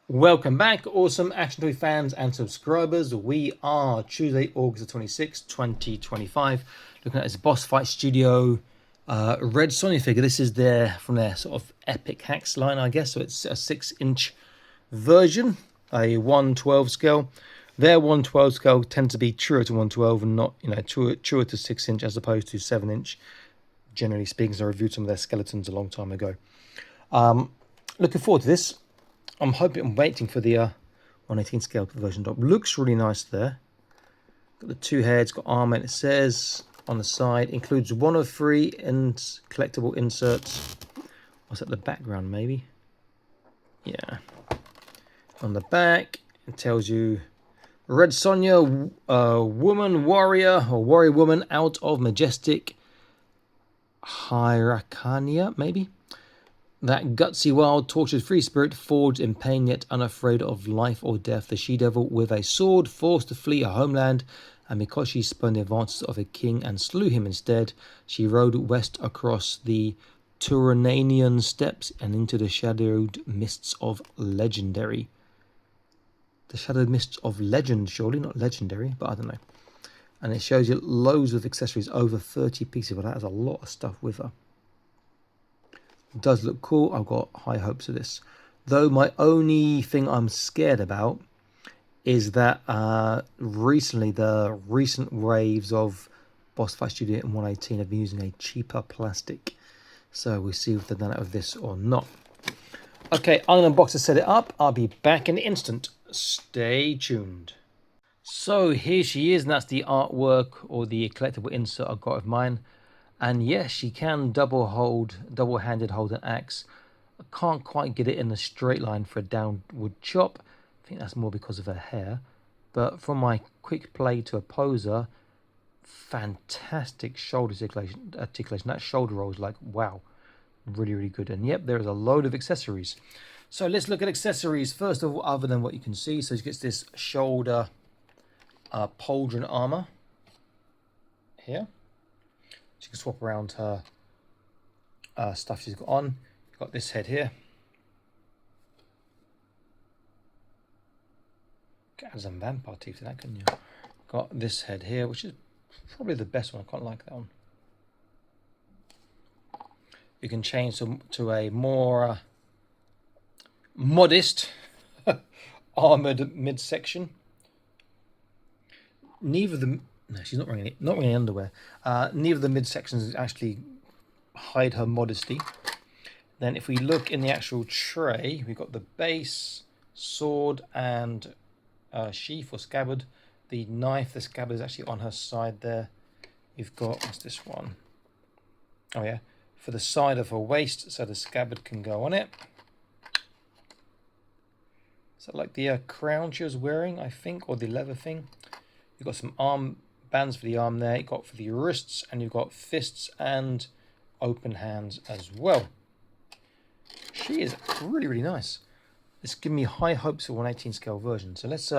Welcome back, awesome Action Toy fans and subscribers. We are Tuesday, August 26th, 2025. Looking at this Boss Fight Studio Red Sonja figure. This is from their sort of epic hacks line, I guess. So it's a 6-inch version, a 1/12 scale. Their 1/12 scale tends to be truer to 1/12 and not, truer to 6-inch as opposed to 7-inch. Generally speaking, so I reviewed some of their skeletons a long time ago. Looking forward to this. I'm waiting for the 1/18 scale version top. Looks really nice there. Got the two heads, got armor, it says on the side. Includes one of 3 collectible inserts. What's that, the background maybe? Yeah. On the back, it tells you Red Sonja, woman warrior, or warrior woman out of majestic Hyracania, maybe? That gutsy, wild, tortured free spirit, forged in pain yet unafraid of life or death, the she-devil with a sword, forced to flee her homeland, and because she spurned the advances of a king and slew him instead, she rode west across the Turananian steppes and into the shadowed mists of legendary. The shadowed mists of legend, surely, not legendary, but I don't know. And it shows you loads of accessories, over 30 pieces, but that is a lot of stuff with her. Does look cool. I've got high hopes of this, though my only thing I'm scared about is that recently the recent waves of Boss Fight Studio in 118 have been using a cheaper plastic, so we'll see if they've done it with this or not. Okay, I'm gonna unbox to set it up. I'll be back in an instant. Stay tuned. So here she is, and that's the artwork or the collectible insert I got of mine. And yes, she can double-handed hold an axe. I can't quite get it in a straight line for a downward chop. I think that's more because of her hair. But from my quick play to a poser, fantastic shoulder articulation. That shoulder roll is like, wow, really, really good. And yep, there is a load of accessories. So let's look at accessories. First of all, other than what you can see, so she gets this shoulder pauldron armor here. She can swap around her stuff she's got on. You've got this head here. Add some vampire teeth to that, couldn't you? Got this head here, which is probably the best one. I quite like that one. You can change to a more modest armored midsection. Neither of them. No, she's not wearing any underwear. Neither of the midsections actually hide her modesty. Then if we look in the actual tray, we've got the base, sword, and sheath or scabbard. The knife, the scabbard is actually on her side there. You've got, what's this one? Oh yeah, for the side of her waist, so the scabbard can go on it. Is that like the crown she was wearing, I think, or the leather thing? You've got some arm bands for the arm there, you've got for the wrists, and you've got fists and open hands as well. She is really, really nice. It's giving me high hopes for 1/18 scale version. So let's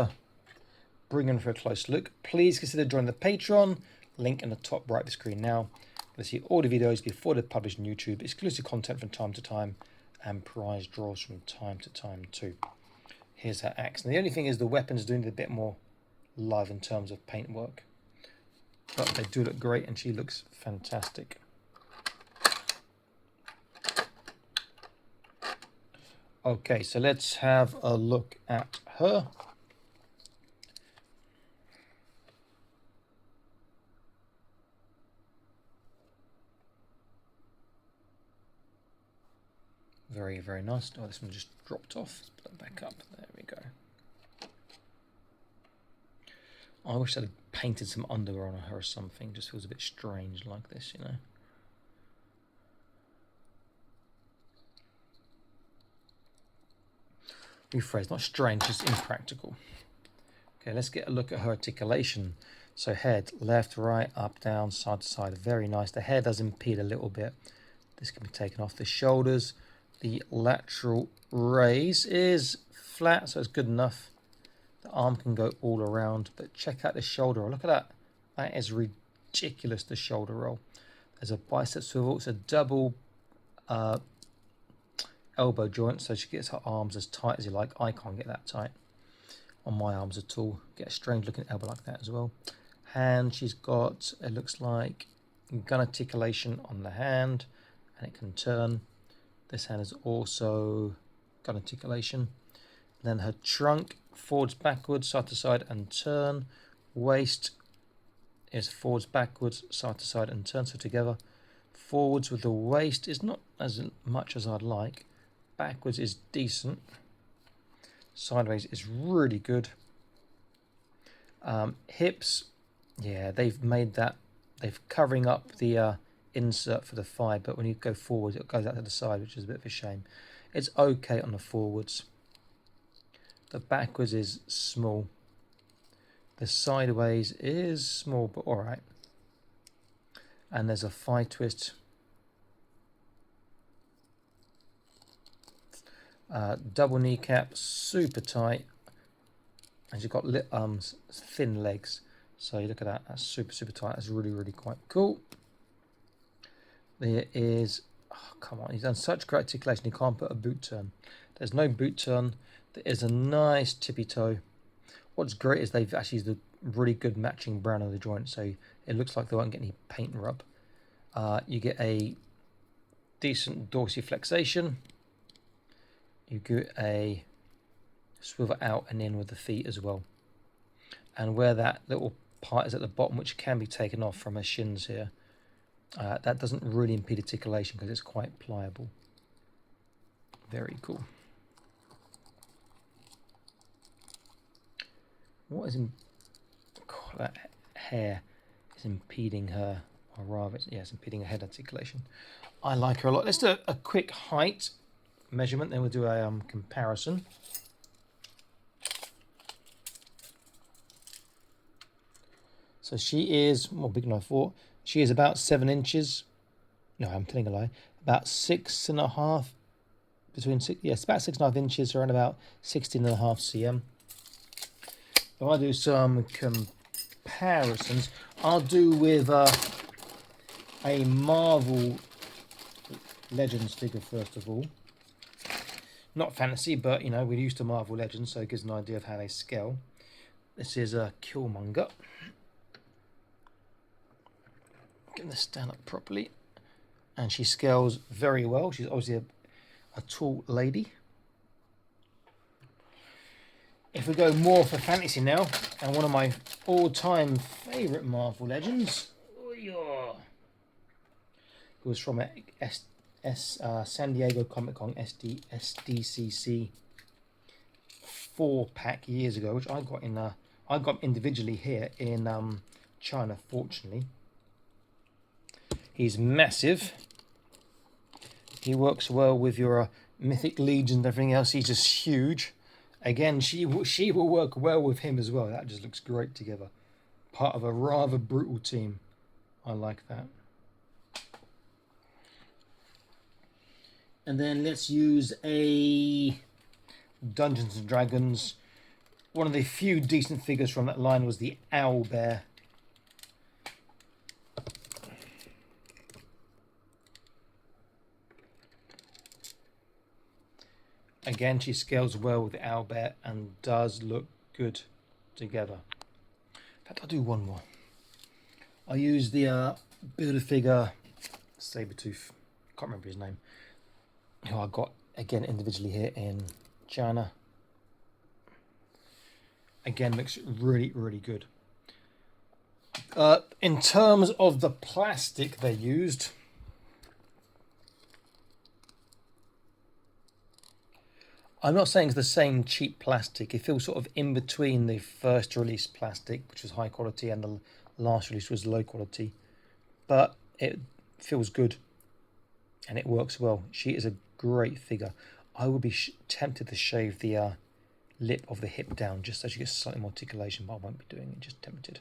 bring in for a close look. Please consider joining the Patreon, link in the top right of the screen now. You'll see all the videos before they're published on YouTube, exclusive content from time to time, and prize draws from time to time too. Here's her axe. And the only thing is the weapon's doing a bit more live in terms of paintwork. But they do look great, and she looks fantastic. Okay, so let's have a look at her. Very, very nice. Oh, this one just dropped off. Let's put that back up. There we go. I wish I'd painted some underwear on her or something. Just feels a bit strange like this, you know. Rephrase, not strange, just impractical. Okay, let's get a look at her articulation. So head, left, right, up, down, side to side. Very nice. The hair does impede a little bit. This can be taken off. The shoulders, the lateral raise is flat, so it's good enough. The arm can go all around, but check out the shoulder roll. Look at that. That is ridiculous, the shoulder roll. There's a bicep swivel. It's a double elbow joint, so she gets her arms as tight as you like. I can't get that tight on my arms at all. Get a strange looking elbow like that as well. Hand, she's got, it looks like gun articulation on the hand, and it can turn. This hand is also gun articulation. Then her trunk, forwards, backwards, side to side and turn. Waist is forwards, backwards, side to side and turn, so together. Forwards with the waist is not as much as I'd like. Backwards is decent. Sideways is really good. Hips, yeah, they've made that, they've covering up the insert for the thigh, but when you go forwards, it goes out to the side, which is a bit of a shame. It's okay on the forwards. The backwards is small. The sideways is small, but all right. And there's a thigh twist. Double kneecap, super tight. And you've got thin legs. So you look at that, that's super, super tight. That's really, really quite cool. There is, oh, come on, he's done such great articulation, he can't put a boot turn. There's no boot turn. There is a nice tippy toe. What's great is they've actually used a really good matching brown of the joint, so it looks like they won't get any paint rub. You get a decent dorsiflexation. You get a swivel out and in with the feet as well. And where that little part is at the bottom, which can be taken off from her shins here, that doesn't really impede articulation because it's quite pliable. Very cool. What is in that hair is impeding her, or rather, yes, impeding her head articulation. I like her a lot. Let's do a quick height measurement, then we'll do a comparison. So she is more big than I thought. She is about 7 inches. No, I'm telling a lie. About 6.5. Between six, yes, about 6.5 inches, around about 16.5 cm. If I do some comparisons, I'll do with a Marvel Legends figure first of all. Not fantasy, but you know, we're used to Marvel Legends, so it gives an idea of how they scale. This is a Killmonger. Getting this stand up properly, and she scales very well. She's obviously a tall lady. If we go more for fantasy now, and one of my all-time favourite Marvel Legends, who was from San Diego Comic Con SDCC 4-pack years ago, which I got individually here in China, fortunately. He's massive. He works well with your Mythic Legion and everything else. He's just huge. Again, she will work well with him as well. That just looks great together. Part of a rather brutal team. I like that. And then let's use a Dungeons and Dragons. One of the few decent figures from that line was the Owl Bear. Again, she scales well with the owlbear and does look good together. In fact, I'll do one more. I use the Build-A-Figure Sabretooth, can't remember his name, who I got again individually here in China. Again, looks really, really good. In terms of the plastic they used, I'm not saying it's the same cheap plastic. It feels sort of in between the first release plastic, which was high quality, and the last release was low quality. But it feels good and it works well. She is a great figure. I would be tempted to shave the lip of the hip down just so she gets slightly more articulation, but I won't be doing it, just tempted.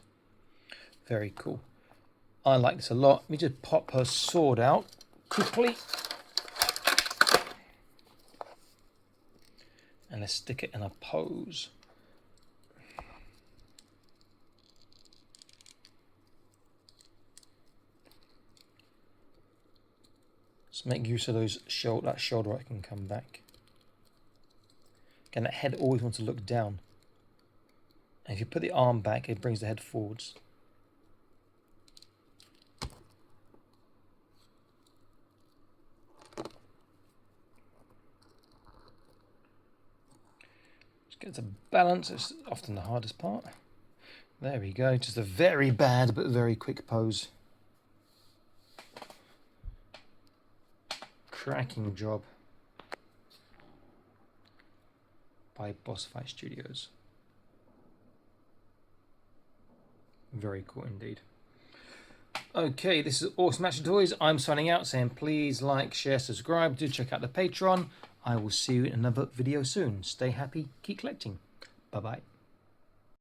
Very cool. I like this a lot. Let me just pop her sword out quickly. And let's stick it in a pose. Let's make use of those that shoulder I can come back. Again, that head always wants to look down. And if you put the arm back, it brings the head forwards. Just get to balance. It's often the hardest part. There we go. Just a very bad but very quick pose. Cracking job by Boss Fight Studios. Very cool indeed. Okay, this is Awesome Action Toys. I'm signing out saying please like, share, subscribe. Do check out the Patreon. I will see you in another video soon. Stay happy, keep collecting. Bye-bye.